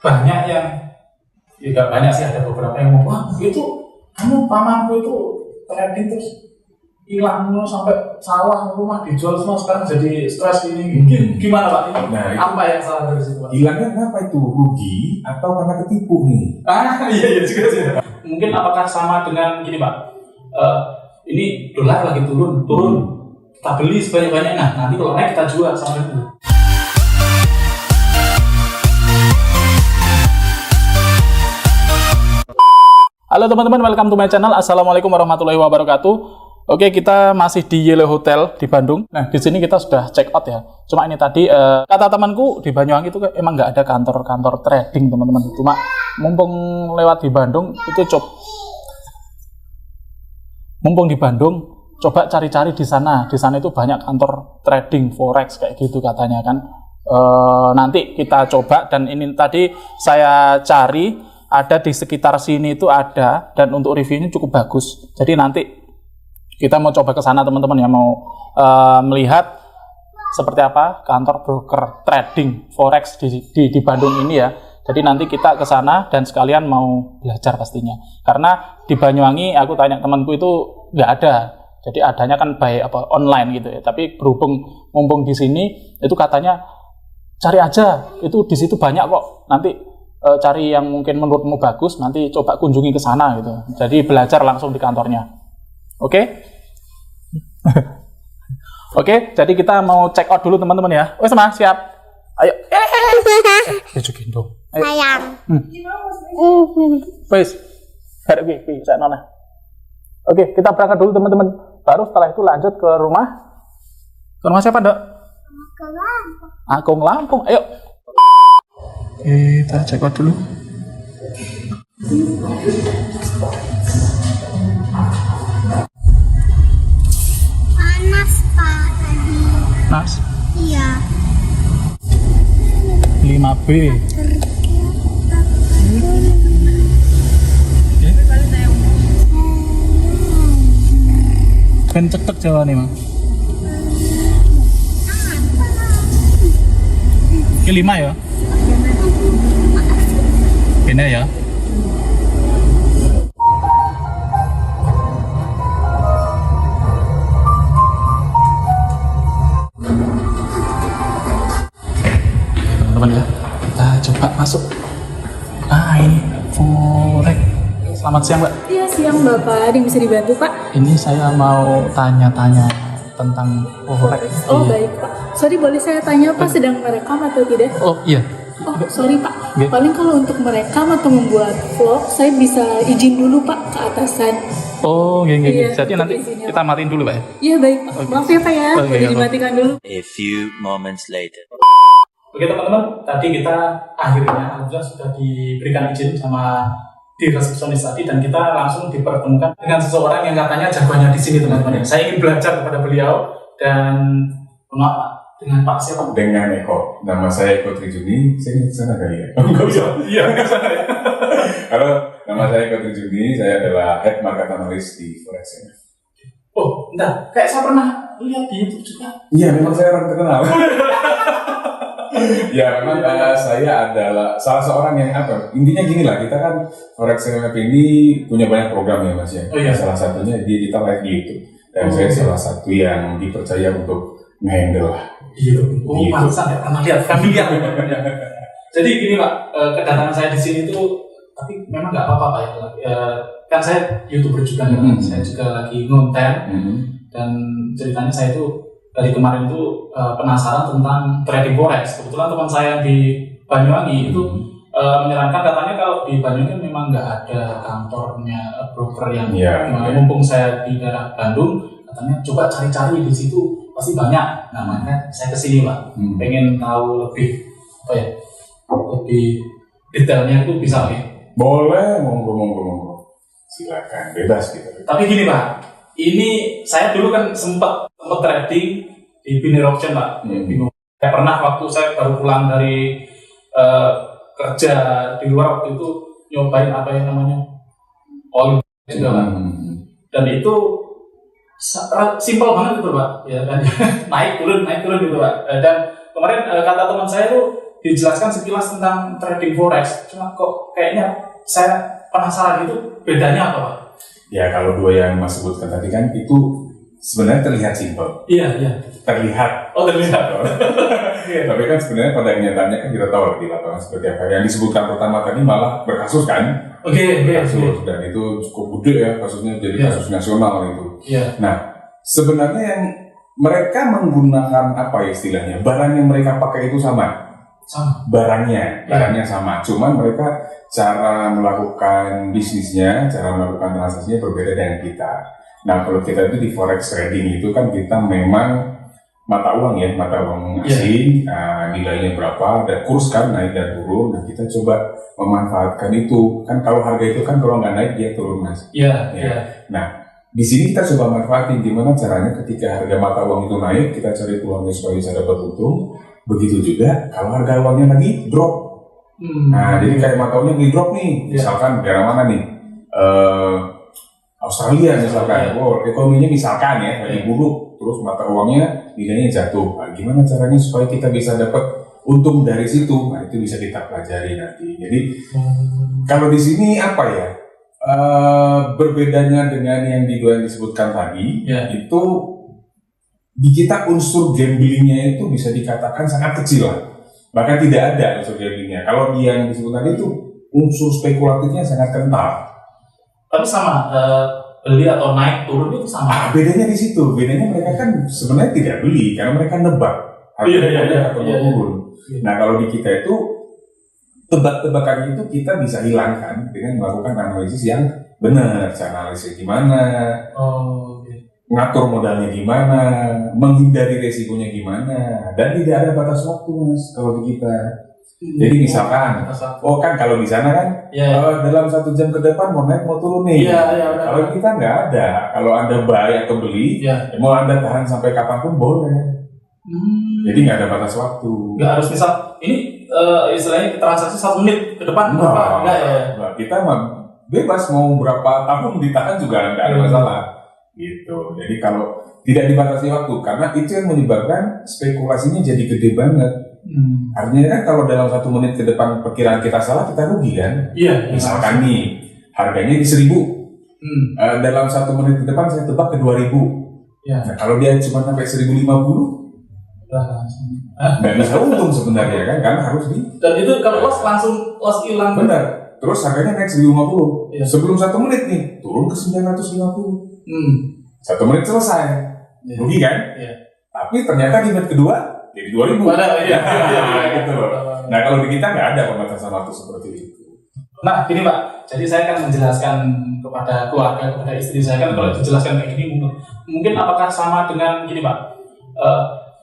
banyak yang tidak banyak sih, ada beberapa yang ngomong, wah itu kamu pamanku itu trading terus hilang sampai sawah rumah dijual semua, sekarang jadi stres ini. Gimana Pak ini? Nah, apa yang salah dari situ Pak? Hilangnya kenapa itu? Rugi atau karena ketipu nih? Iya juga sih. Mungkin apakah sama dengan gini Pak? Ini dolar lagi turun, kita beli sebanyak-banyaknya. Nah, nanti kalau naik kita jual sama itu. Halo teman-teman, welcome to my channel. Assalamualaikum warahmatullahi wabarakatuh. Oke, kita masih di Yellow Hotel di Bandung. Nah, di sini kita sudah check out ya. Cuma ini tadi kata temanku di Banyuwangi itu emang nggak ada kantor-kantor trading teman-teman. Cuma mumpung lewat di Bandung itu mumpung di Bandung, coba cari-cari di sana. Di sana itu banyak kantor trading forex kayak gitu katanya kan. Nanti kita coba, dan ini tadi saya cari ada di sekitar sini itu ada, dan untuk reviewnya cukup bagus. Jadi nanti kita mau coba ke sana teman-teman ya, mau melihat seperti apa kantor broker trading forex di Bandung ini ya. Jadi nanti kita ke sana dan sekalian mau belajar pastinya. Karena di Banyuwangi aku tanya temanku itu nggak ada. Jadi adanya kan by online gitu ya. Tapi berhubung mumpung di sini itu katanya cari aja, itu di situ banyak kok. Nanti cari yang mungkin menurutmu bagus, nanti coba kunjungi ke sana gitu. Jadi belajar langsung di kantornya. Oke? Oke, jadi kita mau check out dulu teman-teman ya. Wes Mas, siap. Ayo. Jokin dong. Sayang. Wes. Harap bisa nona. Oke, kita berangkat dulu teman-teman. Baru setelah itu lanjut ke rumah. Ke rumah siapa, Dok? Ke Lampung. Akung Lampung. Ayo. Kita check out dulu. Panas Pak tadi. Mas, Iya. 5B. Ben cek Jawa nih, Mang. Ke 5 ya? Ini ya. Teman-teman ya, kita coba masuk. Nah ini forex. Selamat siang Mbak. Iya siang Bapak, ada yang bisa dibantu Pak? Ini saya mau tanya-tanya tentang forex. Oh baik Pak. Sorry boleh saya tanya Pak sedang merekam atau tidak? Oh iya. Oh sorry Pak. Oke. Paling kalau untuk merekam atau membuat vlog, saya bisa izin dulu Pak ke atasan. Oh gini. Iya, Jadi nanti izinnya, kita matiin dulu Pak ya. Iya baik Pak. Oke. Maaf ya Pak ya, Oke, boleh ya, dimatikan dulu. A few moments later. Oke teman-teman, tadi kita akhirnya alhamdulillah sudah diberikan izin sama di resepsionis tadi, dan kita langsung dipertemukan dengan seseorang yang katanya jagoannya di sini teman-teman. Saya ingin belajar kepada beliau, dan maaf Pak, dengan Pak siapa? Dengan Eko. Nama saya Eko Trijuni. Saya ke sana kali ya? Enggak bisa. Iya, ke sana ya. Halo, nama saya Eko Trijuni. Saya adalah Head Market Analyst di Forex. Oh, entar, kayak saya pernah lihat di YouTube juga. Iya, memang saya orang terkenal. Ya, memang saya adalah salah seorang yang intinya gini lah, kita kan Forex MF ini punya banyak program ya Mas ya. Oh, iya. Salah satunya kita live di YouTube. Dan saya salah satu yang dipercaya untuk nge-handle lah. Gitu. Oh, Gitu. pantesan ya, pernah lihat familiar. Jadi gini Pak, kedatangan saya di sini tuh, tapi memang nggak apa-apa Pak ya. Kan saya YouTuber juga kan, saya juga lagi ngonten, dan ceritanya saya itu dari kemarin itu penasaran tentang trading forex. Kebetulan teman saya yang di Banyuwangi itu menyarankan, katanya kalau di Banyuwangi memang nggak ada kantornya broker yang mumpung saya di daerah Bandung, katanya coba cari-cari di situ pasti banyak. Nah makanya saya kesini Pak, pengen tahu lebih lebih detailnya itu bisa ya? Boleh, monggo. Silakan, bebas gitu. Tapi gini Pak, ini saya dulu kan sempat trading di binary option Pak. Bingung. Saya pernah waktu saya baru pulang dari kerja di luar waktu itu nyobain apa yang namanya all juga Pak. Dan itu simpel banget gitu Pak. Ya kan naik turun gitu Pak. Dan kemarin kata teman saya tuh dijelaskan sekilas tentang trading forex. Cuma kok kayaknya saya penasaran itu bedanya apa Pak? Ya kalau dua yang Mas sebutkan tadi kan itu sebenarnya terlihat simpel. Iya. Terlihat. Oh terlihat. Tapi kan sebenarnya pada kenyataannya kan kita tahu di lapangan seperti apa. Yang disebutkan pertama tadi malah berkasus kan? Oke. Kasus dan itu cukup gede ya kasusnya, jadi kasus nasional itu. Iya. Nah sebenarnya yang mereka menggunakan apa ya istilahnya, barang yang mereka pakai itu sama. Barangnya sama. Cuman mereka cara melakukan bisnisnya, cara melakukan transaksinya berbeda dengan kita. Nah kalau kita itu di forex trading itu kan kita memang mata uang asing, nilainya berapa, ada kurs kan naik dan turun. Nah kita coba memanfaatkan itu. Kan kalau harga itu kan kalau nggak naik dia turun Mas. Iya. Nah di sini kita coba manfaatin gimana caranya ketika harga mata uang itu naik, kita cari peluangnya supaya bisa dapat untung. Begitu juga kalau harga uangnya lagi drop. Nah jadi kayak mata uangnya lagi drop nih, misalkan daerah mana nih? Australia misalkan, ekonominya misalkan ya lagi buruk, terus mata uangnya nilainya jatuh. Nah, gimana caranya supaya kita bisa dapat untung dari situ? Nah itu bisa kita pelajari nanti. Jadi kalau di sini apa ya? Berbedanya dengan yang disebutkan tadi, itu di kita unsur gamblingnya itu bisa dikatakan sangat kecil lah, bahkan tidak ada unsur gamblingnya. Kalau yang disebut tadi itu unsur spekulatifnya sangat kental. Tapi sama beli atau naik turun itu sama. Bedanya di situ. Bedanya mereka kan sebenarnya tidak beli karena mereka nebak harganya akan turun. Nah kalau di kita itu tebak-tebakan itu kita bisa hilangkan dengan melakukan analisis yang benar. Analisis gimana? Ngatur modalnya gimana, menghindari resikonya gimana, dan tidak ada batas waktu Mas kalau di kita. Jadi misalkan, kan kalau di sana kan dalam 1 jam ke depan mau naik mau turun nih. Kalau kita nggak ada, kalau Anda buy atau beli, mau Anda tahan sampai kapanpun boleh. Jadi nggak ada batas waktu. Nggak harus misal ini istilahnya transaksi 1 menit ke depan enggak ya? Kita mah bebas mau berapa tahun ditahan juga nggak ada masalah. Gitu. Jadi kalau tidak dibatasi waktu, karena itu yang menyebabkan spekulasinya jadi gede banget. Artinya kan kalau dalam 1 menit ke depan perkiraan kita salah, kita rugi kan? Misalkan nih harganya di 1.000, dalam 1 menit ke depan saya tebak ke 2.000. Nah kalau dia cuma sampai 1.050, nggak bisa untung sebenarnya kan? Karena harus Dan itu kalau langsung hilang. Benar. Terus harganya naik 1.050. Sebelum 1 menit nih turun ke 950. 1 menit selesai, rugi kan? Tapi ternyata di menit kedua jadi 2.000. Gitu loh. Nah kalau di kita nggak ada pembatasan waktu seperti itu. Nah gini Pak, jadi saya akan menjelaskan kepada keluarga, kepada istri saya kan kalau dijelaskan kayak gini mungkin apakah sama dengan gini Pak?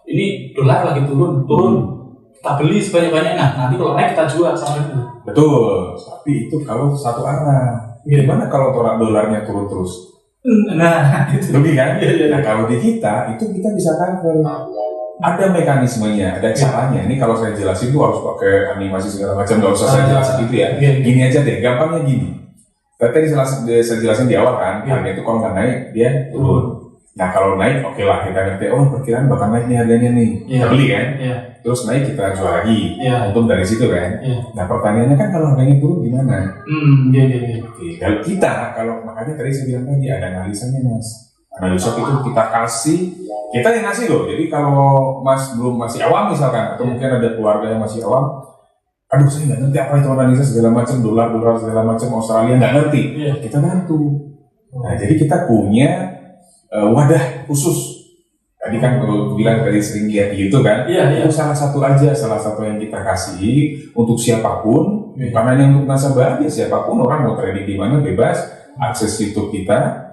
Ini dolar lagi turun, kita beli sebanyak-banyaknya. Nah nanti kalau naik kita jual sama itu. Betul. Tapi itu kalau satu arah. Gimana kalau dolarnya turun terus? Nah, lebih kan? Nah kalau di kita itu kita bisa cover. Ada mekanismenya, ada caranya. Ini kalau saya jelasin tuh harus pakai animasi segala macam, nggak usah saya jelasin gitu ya. Gini aja deh, gampangnya gini. Tadi saya jelasin di awal kan, harga itu kalau nggak naik dia turun. Nah kalau naik, oke lah kita ngerti. Oh perkiraan bakal naik nih harganya nih, kita beli kan? Terus naik kita jual lagi, untung dari situ kan? Nah pertanyaannya kan kalau harganya turun gimana? Kalau kita, kalau makanya tadi saya bilang tadi ada analisanya Mas. Analisa itu kita kasih, kita yang ngasih loh. Jadi kalau Mas masih awam misalkan, atau mungkin ada keluarga yang masih awam, aduh saya nggak ngerti apa itu analisa segala macam, dolar segala macam, Australia nggak ngerti, kita bantu. Nah jadi kita punya wadah khusus. Tadi kan kalau bilang tadi sering lihat di YouTube kan, itu salah satu yang kita kasih untuk siapapun, karena yang untuk nasabah ya siapapun orang mau trading di mana bebas, akses YouTube kita.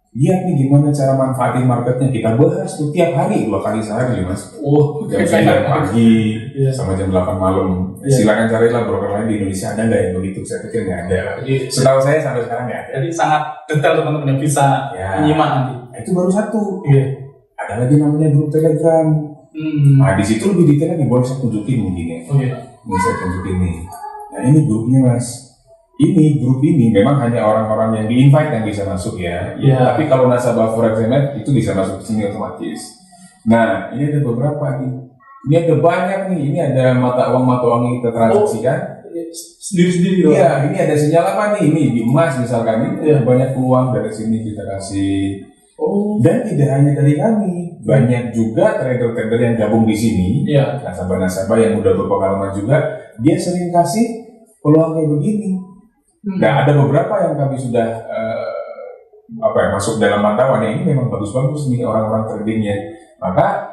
Lihat nih gimana cara manfaatin marketnya, kita bahas tuh tiap hari 2 kali sehari Mas. Jam 9 pagi sama jam 8 malam. Silakan carilah broker lain di Indonesia, ada nggak yang begitu? Saya pikir nggak ada. Setahu saya sampai sekarang nggak ada. Jadi sangat detail teman-teman yang bisa menyimak nanti. Itu baru satu. Ada lagi namanya grup Telegram. Nah di situ lebih detail lagi, boleh saya tunjukin mungkin ya. Ini saya tunjukin nih. Nah ini grupnya Mas. Grup ini memang hanya orang-orang yang di-invite yang bisa masuk ya. Tapi kalau nasabah Forex itu bisa masuk ke sini otomatis. Nah, ini ada beberapa nih. Ini ada banyak nih, ini ada mata uang yang kita transaksikan. Sendiri-sendiri. Iya, ini ada sinyal apa nih? Ini di emas misalkan, ini banyak peluang dari sini kita kasih. Dan tidak hanya dari kami, banyak juga trader-trader yang gabung di sini, nasabah-nasabah yang udah berpengalaman juga, dia sering kasih peluang kayak begini. Nah, ada beberapa yang kami sudah masuk dalam pantauan ini memang bagus-bagus nih orang-orang tradingnya. Maka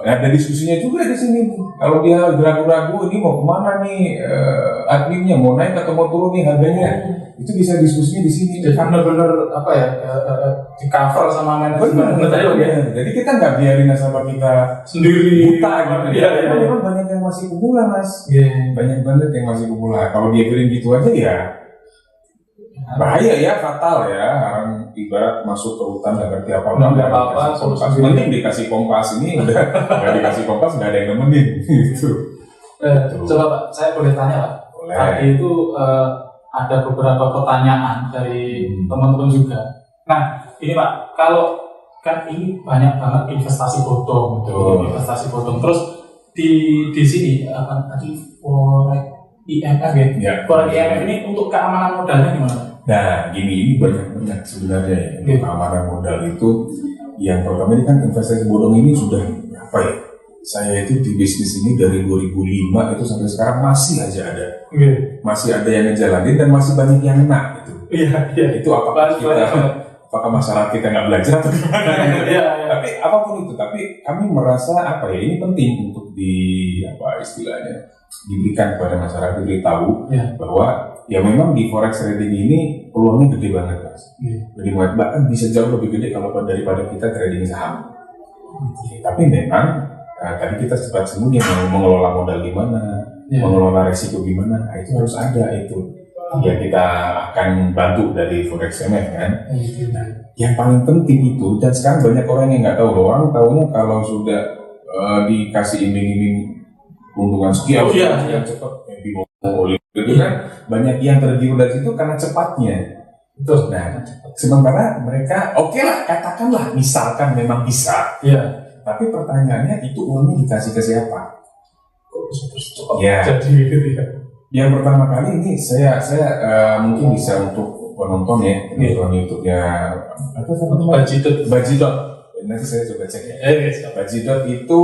ada diskusinya juga di sini. Kalau dia ragu-ragu ini mau kemana nih adminnya, mau naik atau mau turun nih harganya, itu bisa diskusinya di sini. Benar-benar di cover sama manajemen. Jadi kita nggak biarin nasabah kita sendiri buta gitu. Memang banyak yang masih pemula, Mas. Banyak banget yang masih pemula. Kalau dia biarin gitu aja ya bahaya ya, fatal ya. Orang ibarat masuk ke hutan nggak ngerti apa-apa. Mending dikasih kompas, ini udah nggak dikasih kompas nggak ada yang nemenin gitu. Coba Pak, saya boleh tanya Pak. Tadi itu ada beberapa pertanyaan dari teman-teman juga. Nah, ini Pak, kalau kan ini banyak banget investasi bodong, investasi bodong. Terus di sini apa tadi forex IMF ya? Forex IMF ini untuk keamanan modalnya gimana? Nah, ini banyak sebenarnya ya. Untuk keamanan modal itu, yang pertama ini kan investasi bodong ini sudah apa ya? Saya itu di bisnis ini dari 2005 itu sampai sekarang masih aja ada. Masih ada yang ngejalanin dan masih banyak yang kena gitu. Itu apakah masalah kita nggak belajar atau gimana? Tapi apapun itu, tapi kami merasa ini penting untuk istilahnya diberikan kepada masyarakat, diberitahu bahwa ya memang di forex trading ini peluangnya gede banget, Mas. Jadi bahkan bisa jauh lebih gede kalau daripada kita trading saham. Tapi memang tadi kita sempat sembunyi mau mengelola modal gimana, mengelola resiko gimana, itu harus ada itu. Ya kita akan bantu dari forex MF kan. Yang paling penting itu, dan sekarang banyak orang yang nggak tahu loh. Orang tahunya kalau sudah dikasih iming-iming keuntungan sekian, yang cepat, itu kan banyak yang tergiur dari situ karena cepatnya. Nah, sementara mereka lah, katakanlah misalkan memang bisa. Tapi pertanyaannya itu uangnya dikasih ke siapa? Jadi gitu ya. Yang pertama kali ini saya mungkin bisa untuk penonton ya, nonton YouTube-nya Bajidot. Nanti saya coba cek ya. Bajidot itu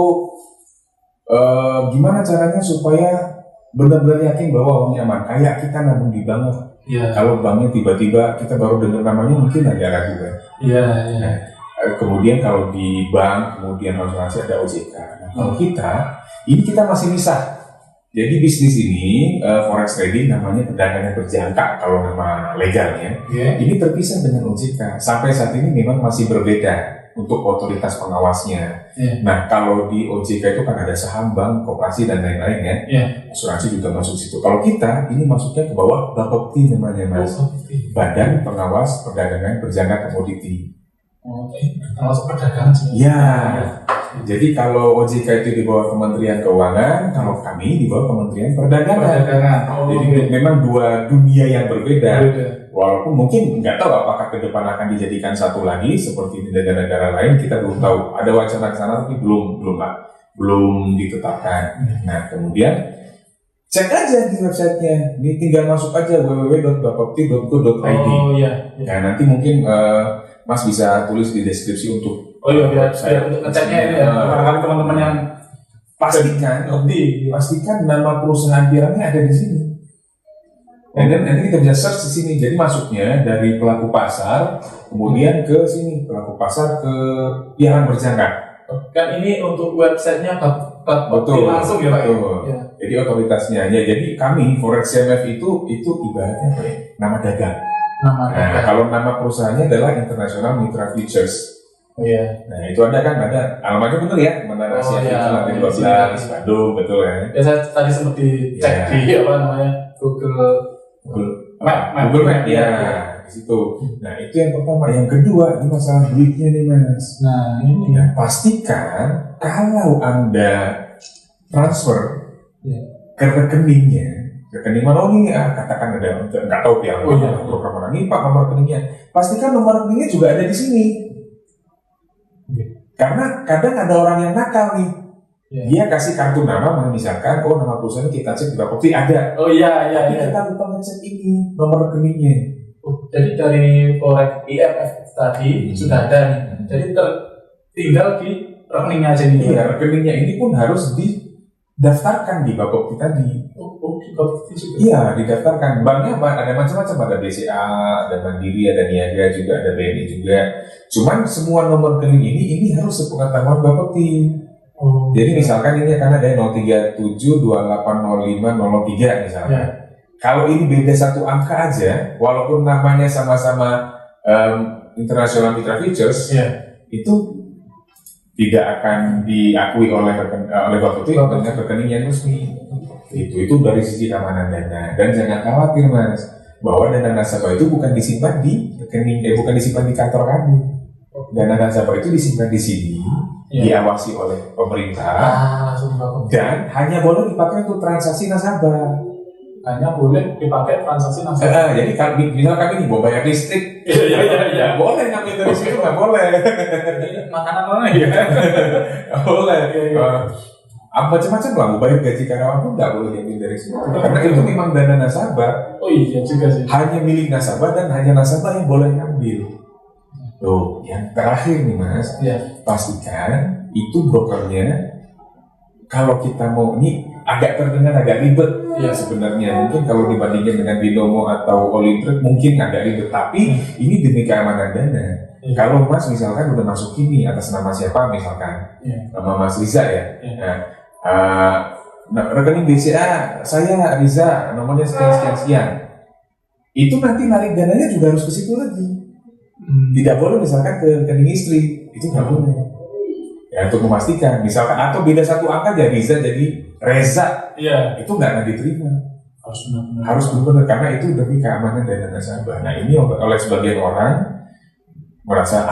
gimana caranya supaya benar-benar yakin bahwa uangnya aman. Kayak kita nabung di bank. Kalau banknya tiba-tiba kita baru dengar namanya mungkin agak ragu kan. Nah, kemudian kalau di bank, kemudian asuransi ada OJK. Nah, kalau kita masih misah. Jadi bisnis ini, forex trading namanya perdagangan berjangka kalau nama legalnya. Ini terpisah dengan OJK. Sampai saat ini memang masih berbeda untuk otoritas pengawasnya. Nah, kalau di OJK itu kan ada saham, bank, koperasi, dan lain-lain ya. Asuransi juga masuk situ. Kalau kita, ini masuknya ke bawah Bapepti namanya, Mas. Badan Pengawas Perdagangan Berjangka Komoditi. Termasuk perdagangan sih. Jadi kalau OJK itu di bawah Kementerian Keuangan, kalau kami di bawah Kementerian Perdagangan. Jadi memang dua dunia yang berbeda. Walaupun mungkin nggak tahu apakah ke depan akan dijadikan satu lagi seperti di negara-negara lain, kita belum tahu. Ada wacana ke sana tapi belum ditetapkan. Nah, kemudian cek aja di websitenya. Ini tinggal masuk aja www.bapepti.go.id. Nah, nanti mungkin Mas bisa tulis di deskripsi untuk biar untuk ngeceknya ya. Barangkali teman-teman yang pastikan nama perusahaan piramnya ada di sini. Dan nanti kita bisa search di sini. Jadi masuknya dari pelaku pasar, kemudian ke sini pelaku pasar ke piaran berjangka. Kan ini untuk websitenya betul langsung ya Pak. Jadi otoritasnya ya. Jadi kami Forex CMF itu ibaratnya apa ya? Nama dagang. Kalau nama perusahaannya adalah International Mitra Futures. Nah itu ada alamatnya betul ya, Menara Asia lantai 12 Bandung, betul ya. Saya tadi sempat dicek di Google Map ya di situ. Nah itu yang pertama. Yang kedua ini masalah duitnya nih Mas. Nah ini pastikan kalau Anda transfer ke rekening mana katakan ada nggak tahu ya program mana ini Pak nomor rekeningnya. Pastikan nomor rekeningnya juga ada di sini. Karena kadang ada orang yang nakal nih. Iya. Dia kasih kartu nama, misalkan, oh nama perusahaan kita cek di Bapepti ada. Oh iya Tapi kita lupa ngecek ini nomor rekeningnya. Jadi dari Forex IMF tadi sudah ada nih. Jadi tinggal di rekeningnya aja nih. Iya, rekeningnya ini pun harus didaftarkan di Bapepti tadi. Di Bapepti juga. Iya, didaftarkan. Banknya ada macam-macam, ada BCA, ada Mandiri, ada Niaga juga, ada BNI juga. Cuman semua nomor rekening ini harus sepengetahuan Bapepti. Jadi misalkan ini akan ada 037280503 misalnya. Kalau ini beda satu angka aja, walaupun namanya sama-sama International Mitra Futures, itu tidak akan diakui oleh Bapepti dengan rekening yang resmi. Itu dari sisi keamanan dana. Dan jangan khawatir Mas, bahwa dana nasabah itu bukan disimpan di rekening, bukan disimpan di kantor kami. Dana nasabah itu disimpan di sini, diawasi oleh pemerintah, dan hanya boleh dipakai untuk transaksi nasabah. Hanya boleh dipakai transaksi nasabah. Jadi misal kami nih mau bayar listrik, Iya. boleh ngambil dari situ, nggak boleh. Makanan mana ya? Boleh. Macam-macam lah, mau bayar gaji karyawan pun nggak boleh diambil dari situ. Karena itu memang dana nasabah. Oh iya juga sih. Hanya milik nasabah dan hanya nasabah yang boleh ngambil. Tuh, yang terakhir nih Mas, pastikan itu brokernya. Kalau kita mau, ini agak terdengar agak ribet sebenarnya. Mungkin kalau dibandingkan dengan Binomo atau Olimtrade mungkin agak ribet, tapi ini demi keamanan dana. Kalau Mas misalkan udah masuk ini atas nama siapa misalkan, nama Mas Riza ya. Rekening BCA saya Riza, nomornya sekian. Itu nanti narik dananya juga harus ke situ lagi. Tidak boleh misalkan ke rekening istri, itu nggak boleh. Ya untuk memastikan, misalkan atau beda satu angka jadi Riza jadi Reza, itu nggak akan diterima. Harus benar-benar karena itu demi keamanan dana nasabah. Nah ini oleh sebagian orang merasa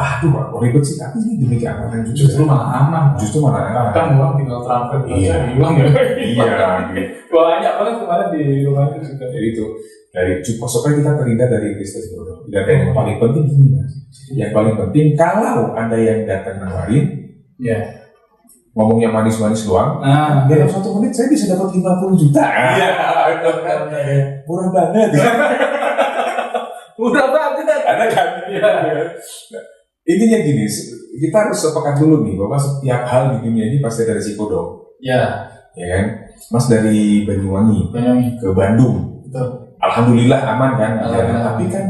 ribet sih, tapi ini demi keamanan juga. Justru malah aman. Kan uang tinggal transfer hilang ya. Gitu. Banyak banget kemarin di rumah itu juga. Jadi itu dari supaya kita terhindar dari bisnis bodoh. Dan yang paling penting ini Mas. Yang paling penting kalau Anda yang datang nawarin, ngomongnya manis-manis doang, dalam 1 menit saya bisa dapat 50 juta. Murah banget. Murah banget. Ada kan? Nah, intinya gini, kita harus sepakat dulu nih bahwa setiap hal di dunia ini pasti ada resiko dong. Ya kan? Mas dari Banyuwangi ke Bandung. Betul. Alhamdulillah aman kan? Tapi kan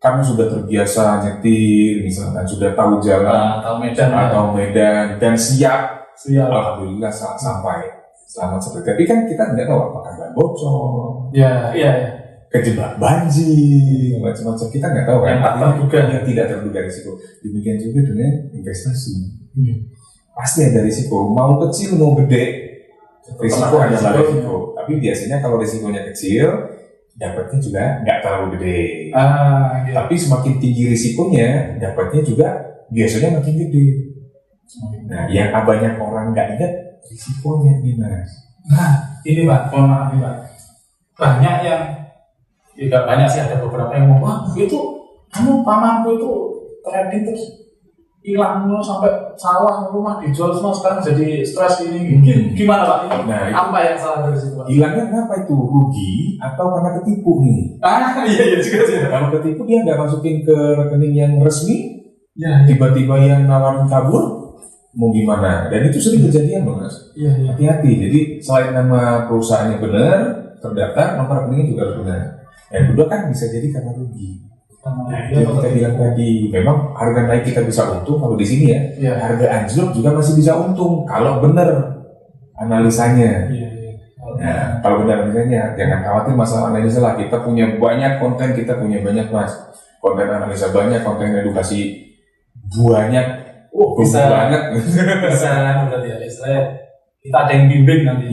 kamu sudah terbiasa nyetir, misalkan sudah tahu jalan, tahu Medan, dan siap. Alhamdulillah sampai selamat sampai. Tapi kan kita nggak tahu apakah ban bocor, kejebak banjir, macam-macam kita nggak tahu kan. Yang tidak terduga risiko. Demikian juga dengan investasi. Pasti ada risiko. Mau kecil mau gede, risiko adalah risiko. Tapi biasanya kalau risikonya kecil, dapatnya juga nggak terlalu gede. Tapi semakin tinggi risikonya, dapatnya juga biasanya makin gede. Nah, yang banyak orang nggak ingat risikonya nih Mas. Ini Pak, mohon maaf nih Pak. Banyak yang tidak banyak sih, ada beberapa yang ngomong, itu pamanku itu trading terus hilang sampai sawah rumah dijual semua, sekarang jadi stres ini. Gimana Pak ini? Nah, apa yang salah dari situ Pak? Hilangnya kenapa itu? Rugi atau karena ketipu nih? Iya juga sih. Kalau ketipu dia nggak masukin ke rekening yang resmi, tiba-tiba yang nawarin kabur, mau gimana? Dan itu sering kejadian loh Mas. Hati-hati. Jadi selain nama perusahaannya benar, terdaftar, nomor rekeningnya juga harus benar. Yang kedua kan bisa jadi karena rugi. Yang kita bilang tadi, memang harga naik kita bisa untung kalau di sini harga anjlok juga masih bisa untung kalau benar analisanya. Nah, kalau benar analisanya, jangan khawatir masalah analisa lah. Kita punya banyak konten, kita punya banyak Mas. Konten analisa banyak, konten edukasi banyak. Bisa banget. Bisa berarti istilahnya kita ada yang bimbing nanti.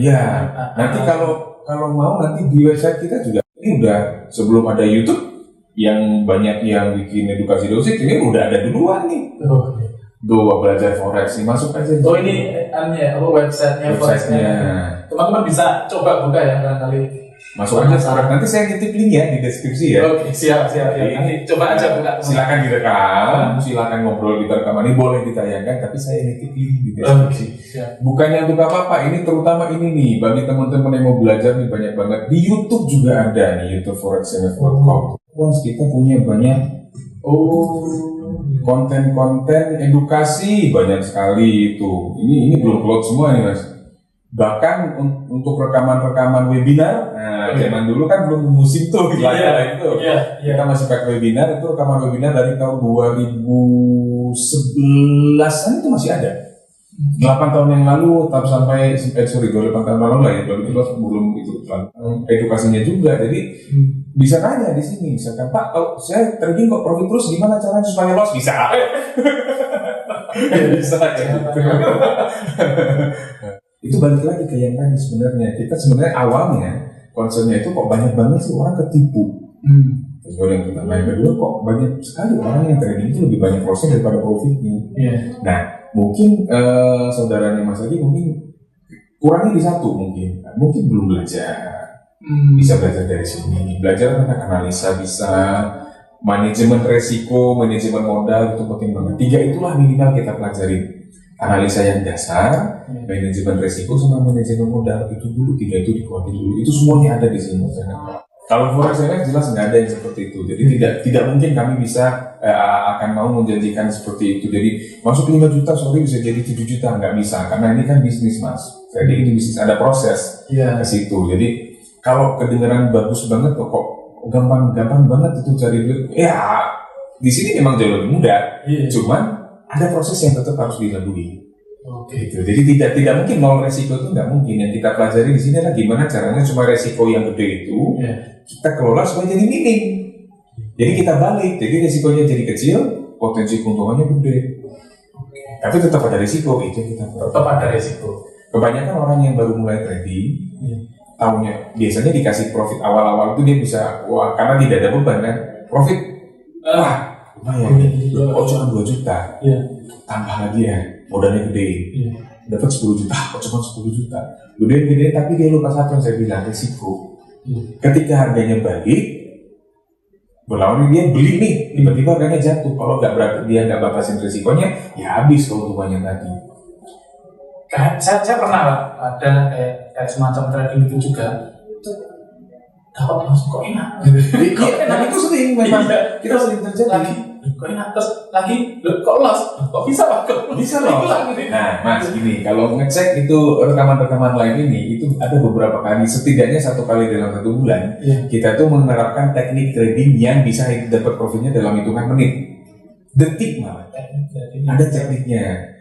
Nanti kalau mau nanti di website kita juga ini udah sebelum ada YouTube yang banyak yang bikin edukasi dosis ini udah ada duluan nih. Doa belajar forex nih, masuk aja. Ini websitenya. Teman-teman bisa coba buka ya barangkali Masuk aja sekarang. Nanti saya nitip link ya di deskripsi ya. Oke, siap. Nanti coba aja buka. Silakan direkam, silakan ngobrol di rekaman ini boleh ditayangkan, tapi saya nitip link di deskripsi. Siap. Bukannya untuk apa-apa, ini terutama ini nih bagi teman-teman yang mau belajar nih banyak banget. Di YouTube juga ada nih, YouTube forexmf.com. Kita punya banyak konten-konten edukasi banyak sekali itu. Ini belum upload semua nih Mas. Bahkan untuk rekaman-rekaman webinar, zaman dulu kan belum musim tuh itu. Kita masih pakai webinar, itu rekaman webinar dari tahun 2011an itu masih ada. 8 tahun yang lalu, sampai 28 tahun lalu lah ya, 2012 belum itu edukasinya juga. Jadi bisa tanya di sini, misalkan Pak, kalau saya trading kok profit terus, gimana caranya supaya loss? Bisa. Bisa ya. Itu balik lagi ke yang tadi sebenarnya. Kita sebenarnya awalnya concernnya itu kok banyak banget sih orang ketipu. Terus yang pertama, yang kedua kok banyak sekali orang yang trading itu lebih banyak lossnya daripada profitnya. Nah, mungkin saudaranya Mas Adi mungkin kurangnya di satu mungkin belum belajar. Bisa belajar dari sini, belajar tentang analisa, bisa manajemen resiko, manajemen modal, itu penting banget. 3 itulah minimal kita pelajari. Analisa yang dasar, manajemen resiko sama manajemen modal, itu dulu 3 itu dikuatin dulu. Itu semuanya ada di sini. Kalau forex jelas nggak ada yang seperti itu. Jadi tidak mungkin kami bisa akan mau menjanjikan seperti itu. Jadi masuk 5 juta, sorry bisa jadi 7 juta, nggak bisa. Karena ini kan bisnis Mas. Jadi ini bisnis, ada proses ke situ. Jadi kalau kedengaran bagus banget kok gampang banget itu cari duit. Ya di sini memang jauh lebih mudah. Cuman ada proses yang tetap harus dilalui. Gitu. Jadi tidak mungkin nol resiko itu nggak mungkin. Yang kita pelajari di sini adalah gimana caranya cuma resiko yang gede itu kita kelola supaya jadi minim. Jadi kita balik. Jadi resikonya jadi kecil, potensi keuntungannya gede. Tapi tetap ada resiko, itu yang kita tetap ada resiko. Kebanyakan orang yang baru mulai trading, tahunya biasanya dikasih profit awal-awal itu dia bisa, karena tidak ada beban kan, profit, lumayan, cuma 2 juta, tambah lagi ya, modalnya gede, dapat 10 juta, cuma 10 juta, gede, tapi dia lupa satu yang saya bilang, resiko. Ketika harganya balik, berlawan dia beli nih, tiba-tiba harganya jatuh, kalau dia nggak batasin resikonya, ya habis keuntungannya tadi. Saya pernah ada kayak semacam trading itu juga, itu dapat langsung kok enak. Dan itu sering memang kita sering terjadi. Lagi kok enak, terus lagi kok loss, kok bisa Pak? Bisa loh. Nah Mas gini, kalau ngecek itu rekaman-rekaman lain ini, itu ada beberapa kali, setidaknya 1 kali dalam 1 bulan, kita tuh menerapkan teknik trading yang bisa dapat profitnya dalam hitungan menit, detik malah. Ada tekniknya.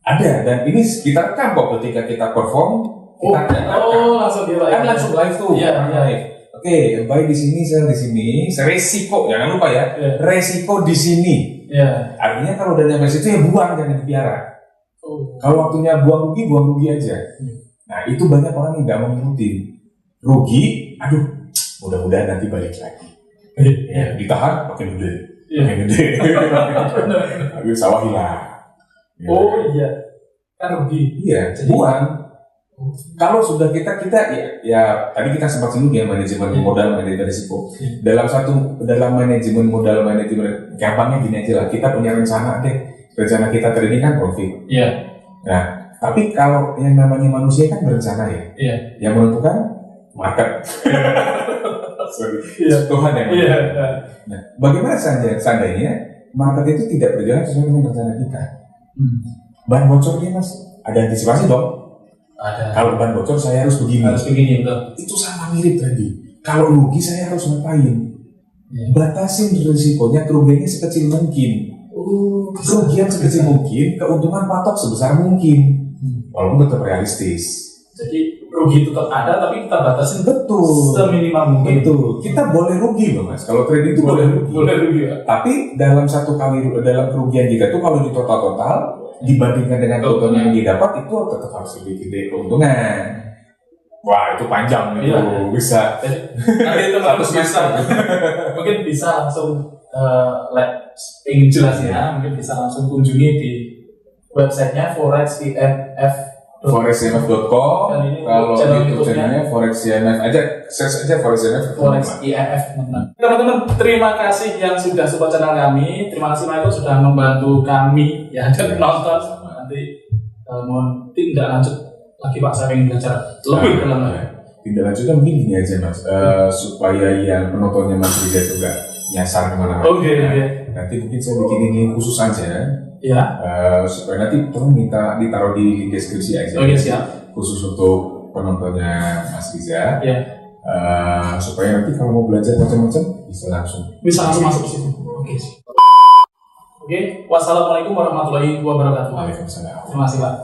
Ada, dan ini kita rekam kok ketika kita perform, kita langsung live. Kan langsung live tuh. Oke, buy di sini, sell di sini, resiko jangan lupa ya, resiko di sini. Artinya kalau udah nyampe situ ya buang, jangan dipiara. Kalau waktunya buang rugi aja. Nah itu banyak orang yang nggak mau ngikutin. Rugi, aduh, mudah-mudahan nanti balik lagi. Ditahan, makin gede. Sawah hilang. Kan rugi. Buang. Kalau sudah kita ya tadi kita sempat singgung ya manajemen modal, manajemen risiko. Dalam manajemen modal, manajemen gampangnya gini aja lah. Kita punya rencana kita trading kan profit. Nah, tapi kalau yang namanya manusia kan berencana ya. Yang menentukan market. Tuhan yang menentukan. Nah, bagaimana seandainya market itu tidak berjalan sesuai dengan rencana kita? Bahan bocornya Mas, ada antisipasi dong. Ada. Kalau bahan bocor saya harus begini. Betul. Itu sama mirip tadi. Kalau rugi saya harus ngapain? Batasin risikonya, kerugiannya sekecil mungkin. Kerugian sekecil mungkin, keuntungan patok sebesar mungkin. Walaupun tetap realistis. Jadi rugi itu tetap ada, tapi kita batasin seminimal mungkin. Betul. Kita boleh rugi loh Mas. Kalau trading itu boleh rugi. Tapi dalam kerugian kita tuh kalau di total dibandingkan dengan keuntungan yang didapat itu tetap harus lebih gede keuntungan. Wah itu panjang itu bisa. Nanti teman-teman mungkin bisa langsung ingin jelasnya, mungkin bisa langsung kunjungi di websitenya foreximf.com forexcmf.com. Dan ini Kalau channel YouTube YouTube-nya. channelnya forexcmf aja, search aja forexcmf. Forex IMF teman-teman, terima kasih yang sudah support channel kami. Terima kasih Michael sudah membantu kami ya dan penonton. Nanti mohon tindak lanjut lagi Pak, saya ingin belajar lebih dalam lagi. Tindak lanjutnya mungkin gini aja Mas, supaya yang penontonnya Mas Riza itu nggak nyasar kemana-mana. Oke. Nanti mungkin saya bikin ini khusus aja, Ya. supaya nanti tolong minta ditaruh di deskripsi aja. Oke, siap. Khusus untuk penontonnya Mas Riza. Ya. Supaya nanti kalau mau belajar macam-macam bisa langsung. Bisa langsung masuk ke situ. Oke. Wassalamualaikum warahmatullahi wabarakatuh. Waalaikumsalam. Terima kasih Pak.